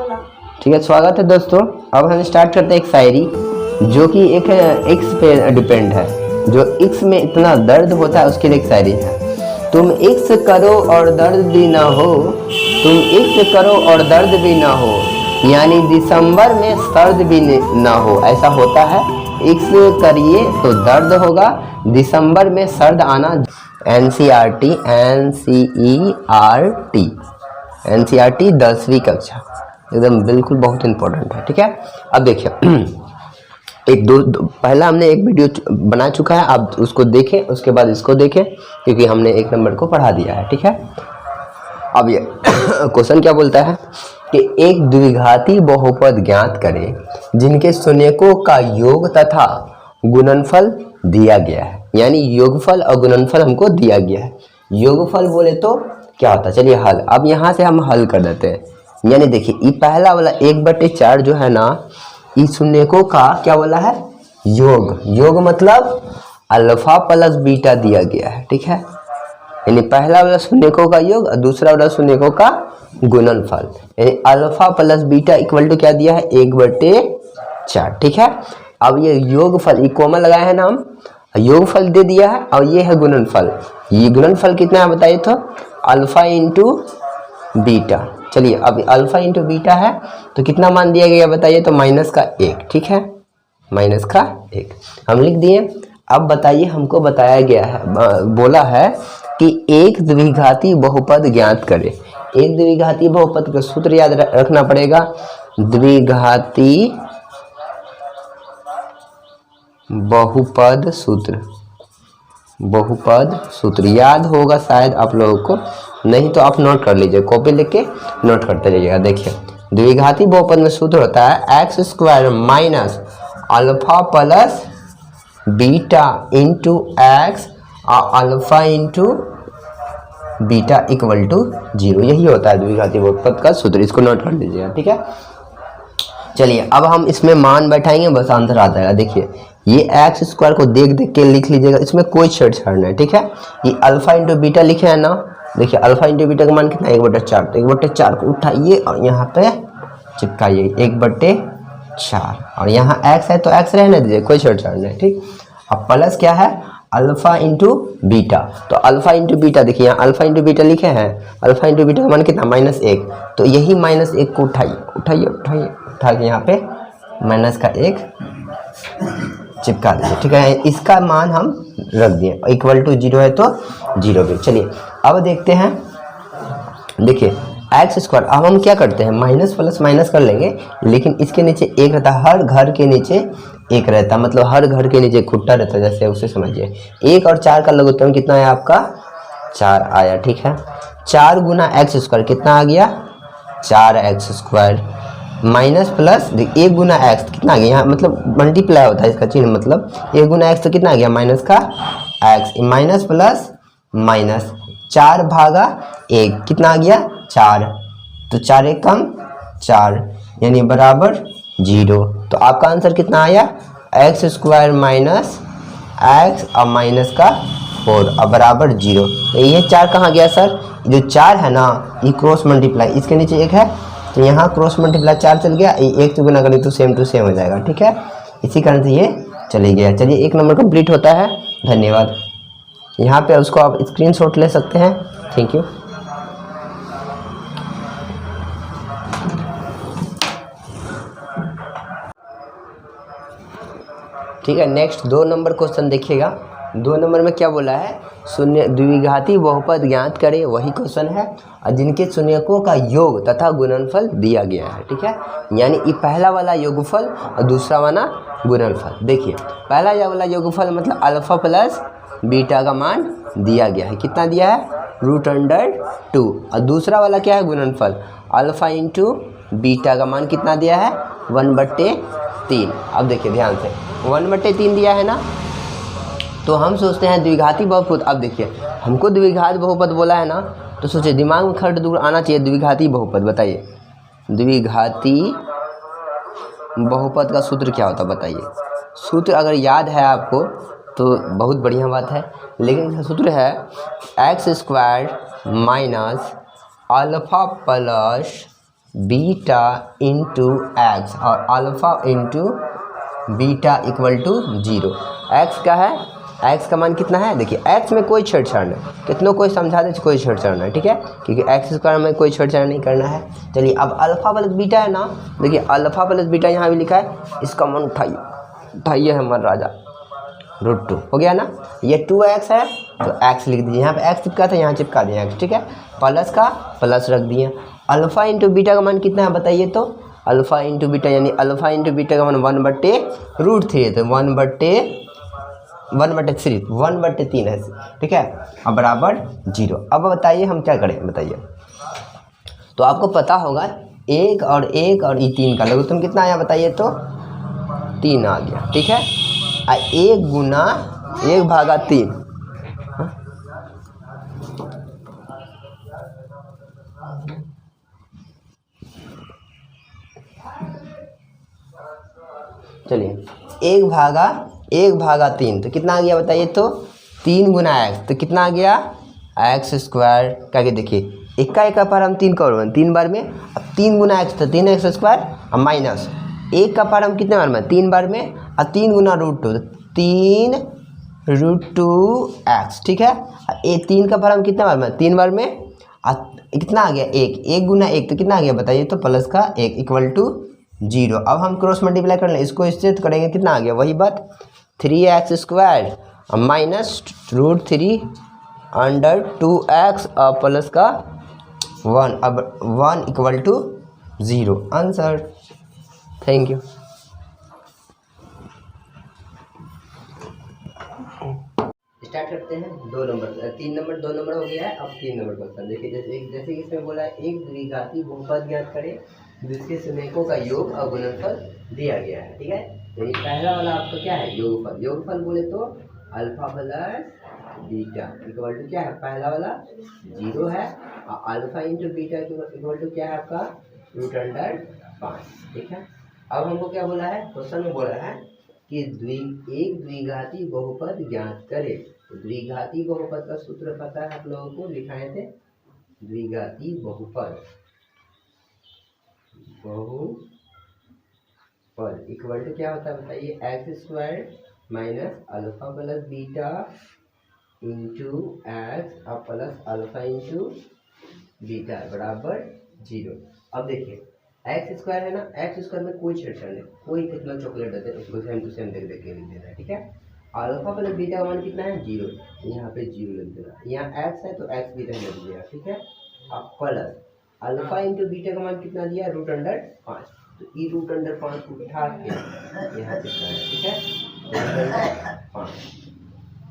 ठीक है, स्वागत है दोस्तों। अब हम स्टार्ट करते हैं एक शायरी जो कि एक एक्स पे डिपेंड है। जो एक्स में इतना दर्द होता है उसके लिए एक शायरी है। तुम एक्स करो और दर्द भी ना हो, तुम एक्स करो और दर्द भी ना हो, यानी दिसंबर में सर्द भी ना हो। ऐसा होता है, एक्स करिए तो दर्द होगा, दिसंबर में सर्द आना। NCERT NCERT 10वीं कक्षा, एकदम बिल्कुल बहुत इंपॉर्टेंट है। ठीक है, अब देखिए एक दो पहला हमने एक वीडियो बना चुका है, आप उसको देखें, उसके बाद इसको देखें, क्योंकि हमने एक नंबर को पढ़ा दिया है। ठीक है, अब ये क्वेश्चन क्या बोलता है कि एक द्विघाती बहुपद ज्ञात करें जिनके शून्यकों का योग तथा गुणनफल दिया गया है। यानी योगफल और गुणनफल हमको दिया गया है। योगफल बोले तो क्या होता है, चलिए हल। अब यहाँ से हम हल कर देते हैं। यानी देखिए ये पहला वाला 1/4 जो है ना, इस शून्यकों का क्या बोला है, योग। योग मतलब अल्फा प्लस बीटा दिया गया है। ठीक है, यानी पहला वाला शून्यकों का योग और दूसरा वाला शून्यकों का गुणनफल, यानी alpha plus beta equal to क्या दिया है, 1/4। ठीक है, अब ये योगफल, ये कोमा लगाया है ना हम, योगफल दे दिया है, और ये है गुणनफल। ये गुणनफल कितना है बताइए तो, अल्फा इंटू बीटा। चलिए अब अल्फा इंटू बीटा है तो कितना मान दिया गया बताइए तो, -1। ठीक है, -1 हम लिख दिए। अब बताइए, हमको बताया गया है, बोला है कि एक द्विघाती बहुपद ज्ञात करें। एक द्विघाती बहुपद का सूत्र याद रखना पड़ेगा, द्विघाती बहुपद सूत्र। बहुपद सूत्र याद होगा शायद आप लोगों को, नहीं तो आप नोट कर लीजिए, कॉपी लेके नोट करते जाइएगा। देखिए द्विघाती बहुपद में सूत्र होता है x² minus alpha plus beta into x और alpha into beta equal to 0। यही होता है द्विघाती बहुपद का सूत्र, इसको नोट कर लीजिएगा। ठीक है, चलिए अब हम इसमें मान बैठाएंगे, बस आंसर आ जाएगा। देखिए ये x² को देख देख के लिख लीजिएगा, इसमें कोई छेड़छाड़ नहीं। ठीक है, ये अल्फा इंटू बीटा लिखे हैं ना, देखिए अल्फा इंटू बीटा का मान कितना, 1/4। तो 1/4 को उठाइए और यहाँ पे चिपकाइए 1/4, और यहाँ x है तो x रहने दीजिए, कोई छेड़छाड़ नहीं। ठीक, अब प्लस क्या है, अल्फा इंटू बीटा। तो अल्फा इंटू बीटा देखिए, यहाँ अल्फा इंटू बीटा लिखे हैं, अल्फा इंटू बीटा का मान कितना, -1। तो यही -1 को उठाइए उठाइए उठाइए, उठा के यहाँ पे -1 चिपका दीजिए। ठीक है, इसका मान हम रख दिए, इक्वल टू 0 है तो 0 भी। चलिए अब देखते हैं, देखिए x²। अब हम क्या करते हैं, माइनस प्लस माइनस कर लेंगे, लेकिन इसके नीचे 1 रहता है, हर घर के नीचे 1 रहता है, मतलब हर घर के नीचे खुट्टा रहता है, जैसे उसे समझिए। 1 और 4 का लघुत्तम कितना है आपका, 4 आया। ठीक है, 4 गुना x² कितना आ गया, 4x² माइनस प्लस 1 गुना x कितना आ गया, यहाँ मतलब मल्टीप्लाई होता है इसका चिन्ह, मतलब 1 गुना x तो कितना आ गया, -x, माइनस प्लस माइनस 4/1 कितना आ गया, 4। तो 4 1 कम 4, यानी बराबर 0। तो आपका आंसर कितना आया, x² माइनस x और माइनस का 4 और बराबर 0। तो ये 4 कहाँ गया सर, जो 4 है ना, ये क्रॉस मल्टीप्लाई, इसके नीचे 1 है तो यहाँ क्रॉस मल्टीप्लाई 4 चल गया, 1 से गुना करें तो सेम टू सेम हो जाएगा। ठीक है, इसी कारण से ये चले गया। चलिए 1 नंबर कंप्लीट होता है, धन्यवाद। यहाँ पे उसको आप स्क्रीनशॉट ले सकते हैं। Thank you. ठीक है, नेक्स्ट 2 नंबर क्वेश्चन देखिएगा। 2 नंबर में क्या बोला है, शून्य द्विघाती बहुपद ज्ञात करें, वही क्वेश्चन है, और जिनके शून्यकों का योग तथा गुणनफल दिया गया है। ठीक है, यानी ये पहला वाला योगफल और दूसरा वाला गुणनफल। देखिए पहला वाला योगफल मतलब अल्फा प्लस बीटा का मान दिया गया है, कितना दिया है, √2। और दूसरा वाला क्या है, गुणनफल, अल्फा इंटू बीटा का मान कितना दिया है, 1/3। अब देखिए ध्यान से, 1/3 दिया है ना, तो हम सोचते हैं द्विघाती बहुपद। अब देखिए हमको द्विघात बहुपद बोला है ना, तो सोचिए दिमाग में खट दूर आना चाहिए, द्विघाती बहुपद बताइए, द्विघाती बहुपद का सूत्र क्या होता है बताइए। सूत्र अगर याद है आपको तो बहुत बढ़िया बात है, लेकिन सूत्र है x² minus alpha plus beta into x और alpha into beta equal to 0। एक्स का है, एक्स का मान कितना है, देखिए एक्स में कोई छेड़छाड़ नहीं, कितनों कोई समझा दे कोई छेड़छाड़ नहीं, ठीक है, क्योंकि एक्स स्क्वायर में कोई छेड़छाड़ नहीं करना है। चलिए अब अल्फ़ा प्लस बीटा है ना, देखिए अल्फ़ा प्लस बीटा यहाँ भी लिखा है, इसका मान उठाइए हमारा राजा, √2 हो गया ना। ये 2x है तो x लिख दीजिए, यहाँ पे x चिपका था यहाँ चिपका दिया x, ठीक है, प्लस का प्लस रख दिए। अल्फ़ा इंटू बीटा का मान कितना है बताइए, तो अल्फ़ा इंटू बीटा यानी अल्फ़ा इंटू बीटा का मान 1/√3 तो 1/3 है, ठीक है, अब बराबर 0। अब बताइए हम क्या करें बताइए, तो आपको पता होगा 1 और ये 3 का लघुत्तम कितना आया बताइए, तो 3 आ गया, ठीक है। 1 गुना 1/3 चलिए 1/3 तो कितना आ गया बताइए, तो 3 गुना x तो कितना आ गया x² करके देखिए, एक का पार हम 3 का 3 बार में, अब 3 गुना x तो 3x² और माइनस 1 का पार हम कितने बार में 3 बार में, और 3 गुना √2 तो 3√2x, ठीक है। ये 3 का पार हम कितने बार में 3 बार में, और कितना आ गया 1 गुना 1 तो कितना आ गया बताइए, तो प्लस का 1 इक्वल टू 0। अब हम क्रॉस मल्टीप्लाई कर लें, इसको इससे तो करेंगे, कितना आ गया वही बात 3x² माइनस √3/2x और प्लस का 1, अब 1 equal to 0 answer. Thank you. Start करते हैं 2 नंबर 3 नंबर 2 नंबर हो गया है, अब 3 नंबर क्वेश्चन देखिए, जैसे इसमें बोला है एक द्विघाती बहुपद ज्ञात करें जिसके सुमेकों का योग और गुणनफल दिया गया है, ठीक है। तो ये पहला वाला आपका क्या है, योगफल। योगफल बोले तो alpha plus beta equal to क्या है, पहला वाला 0 है, और alpha into beta equal to क्या है आपका √5, ठीक है। अब हमको क्या बोला है, क्वेश्चन में बोला है कि एक द्विघाती बहुपद ज्ञात करे। तो द्विघाती बहुपद का सूत्र पता है आप लोगों को, लिखाए थे, द्विघाती बहुपद इक्वल टू क्या होता है बताइए, x² minus alpha plus beta into x और प्लस अल्फा इंटू बीटा बराबर 0। अब देखिए x² है ना, x² में कोई छेड़छाड़ नहीं, कोई कितना चॉकलेट देते हैं उसको सेम टू सेम देख के लिख देना है, ठीक है। अल्फा प्लस बीटा का मान कितना है 0, यहाँ पे 0 लिख देना, यहाँ x है तो x भी रहने दीजिएगा, ठीक है। अब प्लस अल्फा इंटू बीटा का मान कितना दिया √5, तो ई √5 को उठा के यहाँ पे ठीक है √5।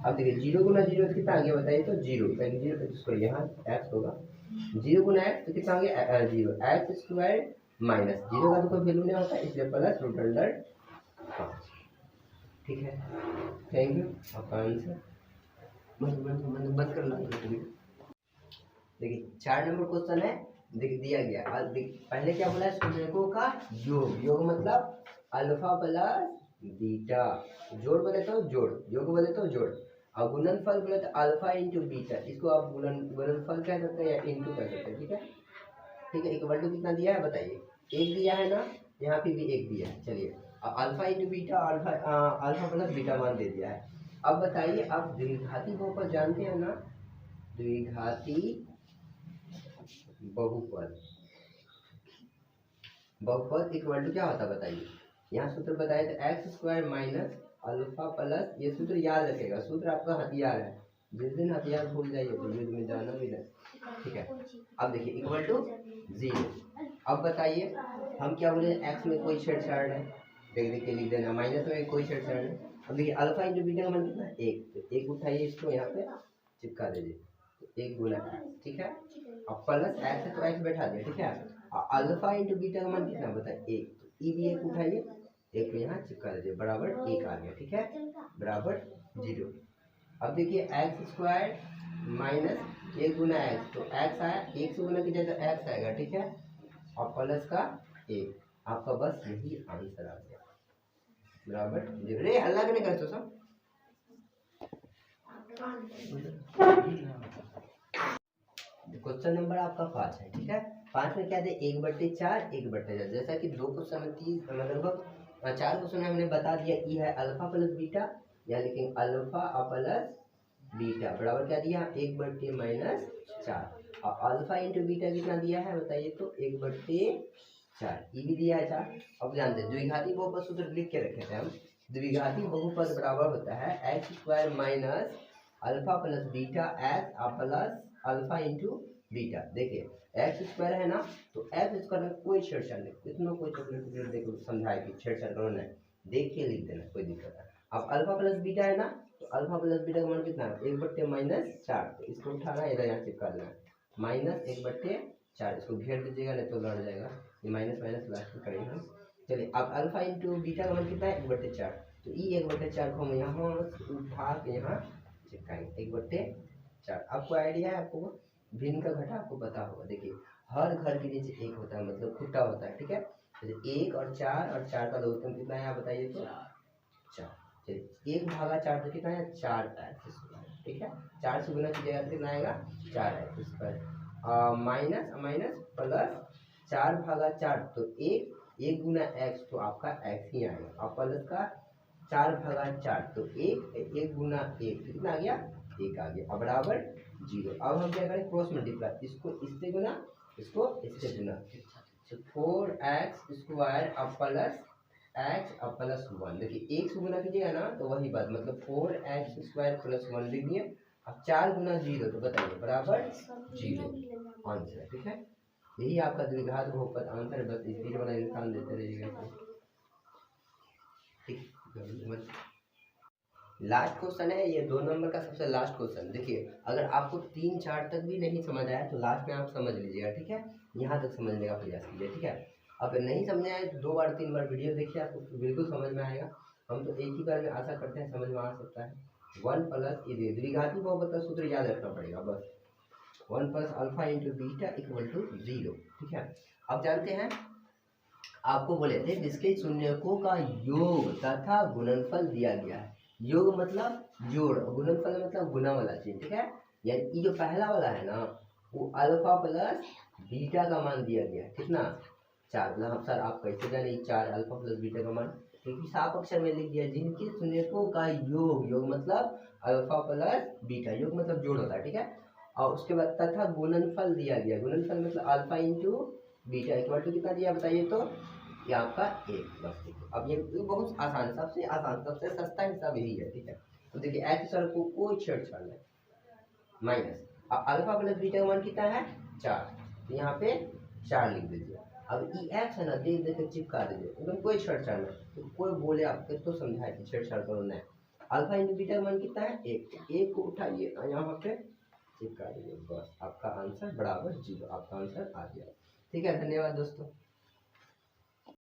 अब देखिए 0 गुना 0 कितना आ गया बताइए, तो 0 इसको यहाँ x होगा, 0 गुना x तो कितना आ गया 0, x² माइनस 0 का तो कोई वैल्यू नहीं होता इसलिए प्लस √5, ठीक है। थैंक यू, आपका आंसर बंद कर लो। देखिए 4 नंबर क्वेश्चन है, दिया गया पहले क्या बोला है, सुमेकों का योग। योग मतलब अल्फा प्लस बीटा, जोड़ बोले तो जोड़, योग बोले तो जोड़, और गुणनफल बोले तो अल्फा इंटू बीटा, इसको आप गुणनफल कह सकते हैं या इंटू कह सकते हैं, ठीक है। ठीक है, इक्वल टू कितना दिया है बताइए, 1 दिया है ना, यहाँ पे भी 1 दिया है। चलिए alpha into beta alpha plus beta मान दे दिया है। अब बताइए आप द्विघाती बहुपद जानते हैं ना, द्विघाती बहुपद इक्वल टू क्या होता है बताइए, यहाँ सूत्र बताए तो x² माइनस अल्फा प्लस, ये सूत्र याद रखेगा, सूत्र आपका हथियार है, जिस दिन हथियार भूल जाइए तो युद्ध में जाना भी नहीं, ठीक है। अब देखिए इक्वल टू 0। अब बताइए हम क्या बोले, x में कोई छेड़छाड़ है, देख के लिख देना, माइनस में कोई छेड़छाड़ है। अब देखिए अल्फा इंटू बीटा का मान कितना है 1, तो 1 उठाइए, इसको यहाँ पे चिपका दीजिए, 1 गुना, ठीक है। अब प्लस x है तो x बैठा दिया, ठीक है। अल्फा इंटू बीटा का मान कितना बताए 1, तो ई भी 1 उठाइए, 1 को यहाँ चिपका दीजिए, बराबर 1 आ गया, ठीक है, बराबर 0। अब देखिए x² माइनस 1 गुना x, तो x आया, 1 से गुना कीजिए तो x आएगा, ठीक है, और प्लस का 1, आपका बस यही आंसर आ गया, बराबर 0। रे हल्ला नहीं करते सब। तो क्वेश्चन नंबर आपका 5 है, ठीक है। 5 में क्या दे, 1/4 1/4, जैसा कि 2 क्वेश्चन में 3 लगभग 4 क्वेश्चन में हमने बता दिया ई है अल्फा प्लस बीटा, या लेकिन अल्फा प्लस बीटा बराबर क्या दिया 1/-4, और अल्फा इंटू बीटा कितना दिया है बताइए तो 1/4, ये भी दिया है 4। अब जानते हैं द्विघाती बहुपद सूत्र लिख के रखे थे हम। द्विघाती बहुपद बराबर होता है x² minus alpha plus beta x plus alpha into beta. देखिए x² है ना, तो x² में कोई छेड़छाड़ नहीं, इसमें कोई चॉकलेट देखो समझाए कि छेड़छाड़ करो नहीं, देख के लिख देना, कोई दिक्कत है। अब अल्फा प्लस बीटा है ना, तो अल्फा प्लस बीटा का मान कितना है 1/-4, तो इसको उठाना इधर यहाँ चिपका देना -1/4, इसको घेर दीजिएगा नहीं तो लड़ जाएगा, ये माइनस माइनस लास्ट में करेंगे हम। चलिए अब अल्फा इंटू बीटा का मान कितना है 1/4, तो ये 1/4 को हम यहाँ उठा के यहाँ चिपकाएंगे 1/4। आपको आइडिया है, आपको भिन्न का घटा आपको पता होगा। देखिए हर घर के नीचे एक होता है, मतलब खुट्टा होता है, ठीक है। तो 1 और 4 का लघुत्तम कितना है आप बताइए तो 4। चलिए 1/4 तो कितना है 4x², ठीक है। 4 से गुना कीजिएगा तो कितना आएगा 4x², माइनस माइनस प्लस 4/4, तो 1 गुना x, तो आपका x ही आएगा, और प्लस का 4/4, तो 1 गुना 1 कितना आ गया 1 आ गया, और बराबर 0। अब हम क्या करें क्रॉस मल्टीप्लाई, इसको इससे गुना इसको इससे गुना, तो 4x² अब प्लस x अब प्लस 1। देखिए 1 से गुना कीजिएगा ना तो वही बात, मतलब 4x² + 1 लिख दिए। अब 4 गुना 0 तो बताइए बराबर 0 आंसर, ठीक है। यही आपका द्विघात बहुपद आंसर, बस इसी वाला इंसान देते रहिएगा, ठीक। लास्ट क्वेश्चन है ये, 2 नंबर का सबसे लास्ट क्वेश्चन। देखिए अगर आपको 3 4 तक भी नहीं समझ आया तो लास्ट में आप समझ लीजिएगा, ठीक है। यहाँ तक समझने का प्रयास कीजिए, ठीक है। अब नहीं समझ आए 2 बार 3 बार वीडियो देखिए, आपको बिल्कुल समझ में आएगा। हम तो एक ही बार में आशा करते हैं समझ में आ सकता है। 1 प्लस ये द्विघाती बहुपद का सूत्र याद रखना पड़ेगा बस, 1 plus alpha into beta equal to 0, ठीक है। अब जानते हैं आपको बोले थे जिसके शून्यकों का योग तथा गुणनफल दिया गया है। योग मतलब जोड़, गुणनफल मतलब गुना वाला चीज, ठीक है। यानी ये जो पहला वाला है ना, वो अल्फा प्लस बीटा का मान दिया गया है, कितना 4। मतलब सर आप कैसे जाने 4 अल्फा प्लस बीटा का मान, क्योंकि साफ अक्षर में लिख दिया जिनके शून्यकों का योग, योग मतलब अल्फा प्लस बीटा, योग मतलब जोड़ होता है, ठीक है। और उसके बाद तथा गुणनफल दिया गया, गुणनफल मतलब alpha into beta equal to कितना दिया बताइए तो ये आपका 1। बस देखिए अब ये बहुत आसान, सबसे आसान सबसे सस्ता हिसाब यही है, ठीक है। तो देखिए x सर को कोई छेड़छाड़ नहीं, माइनस अब अल्फा प्लस बीटा का मान कितना है 4, तो यहाँ पे 4 लिख दीजिए। अब ई एक्स है ना, देख देख कर चिपका दीजिए, एकदम कोई छेड़छाड़ नहीं। तो कोई बोले आपको तो समझाए कि छेड़छाड़ करो नहीं। अल्फा इंटू बीटा का मान कितना है 1 को उठाइए यहाँ पे चिपका दीजिए, बस आपका आंसर बराबर 0, आपका आंसर आ गया, ठीक है। धन्यवाद दोस्तों।